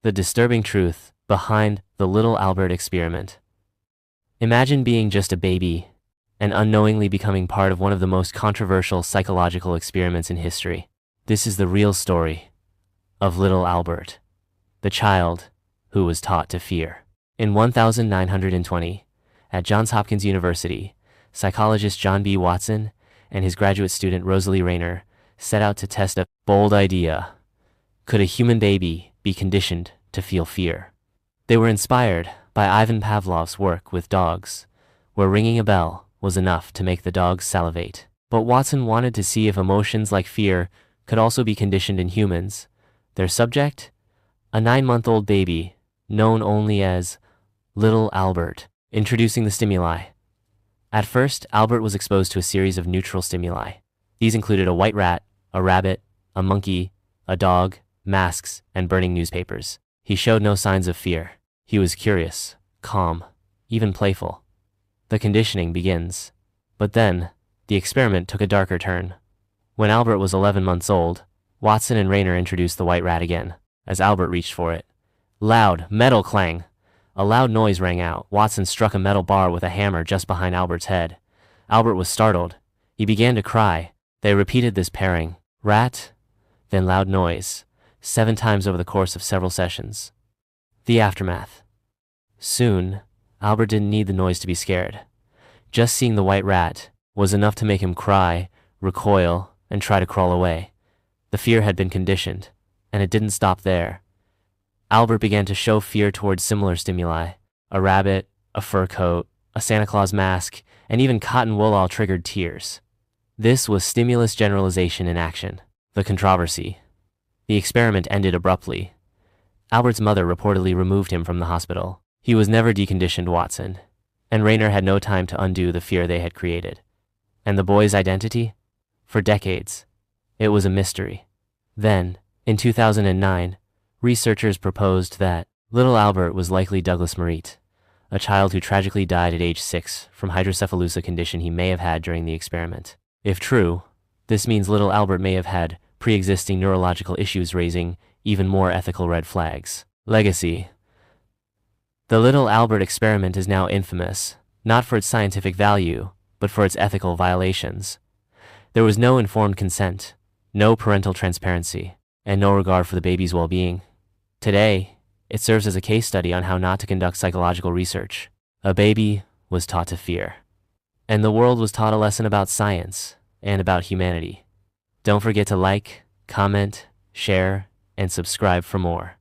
The disturbing truth behind the little Albert experiment. Imagine being just a baby and unknowingly becoming part of one of the most controversial psychological experiments in history. This is the real story of little Albert, the child who was taught to fear. In 1920, at Johns Hopkins University, psychologist John B. Watson and his graduate student Rosalie Rayner set out to test a bold idea. Could a human baby be conditioned to feel fear? They were inspired by Ivan Pavlov's work with dogs, where ringing a bell was enough to make the dogs salivate. But Watson wanted to see if emotions like fear could also be conditioned in humans. Their subject? A 9-month-old baby, known only as little Albert. Introducing the stimuli. At first, Albert was exposed to a series of neutral stimuli. These included a white rat, a rabbit, a monkey, a dog, masks, and burning newspapers. He showed no signs of fear. He was curious, calm, even playful. The conditioning begins. But then, the experiment took a darker turn. When Albert was 11 months old, Watson and Rayner introduced the white rat again. As Albert reached for it, loud metal clang. A loud noise rang out. Watson struck a metal bar with a hammer just behind Albert's head. Albert was startled. He began to cry. They repeated this pairing, rat, then loud noise, 7 times over the course of several sessions. The aftermath. Soon, Albert didn't need the noise to be scared. Just seeing the white rat was enough to make him cry, recoil, and try to crawl away. The fear had been conditioned, and it didn't stop there. Albert began to show fear towards similar stimuli. A rabbit, a fur coat, a Santa Claus mask, and even cotton wool all triggered tears. This was stimulus generalization in action. The controversy. The experiment ended abruptly. Albert's mother reportedly removed him from the hospital. He was never deconditioned, Watson, and Rayner had no time to undo the fear they had created. And the boy's identity? For decades, it was a mystery. Then, in 2009, researchers proposed that little Albert was likely Douglas Merritt, a child who tragically died at age 6 from hydrocephalus, a condition he may have had during the experiment. If true, this means little Albert may have had pre-existing neurological issues, raising even more ethical red flags. Legacy. The little Albert experiment is now infamous, not for its scientific value, but for its ethical violations. There was no informed consent, no parental transparency, and no regard for the baby's well-being. Today, it serves as a case study on how not to conduct psychological research. A baby was taught to fear, and the world was taught a lesson about science and about humanity. Don't forget to like, comment, share, and subscribe for more.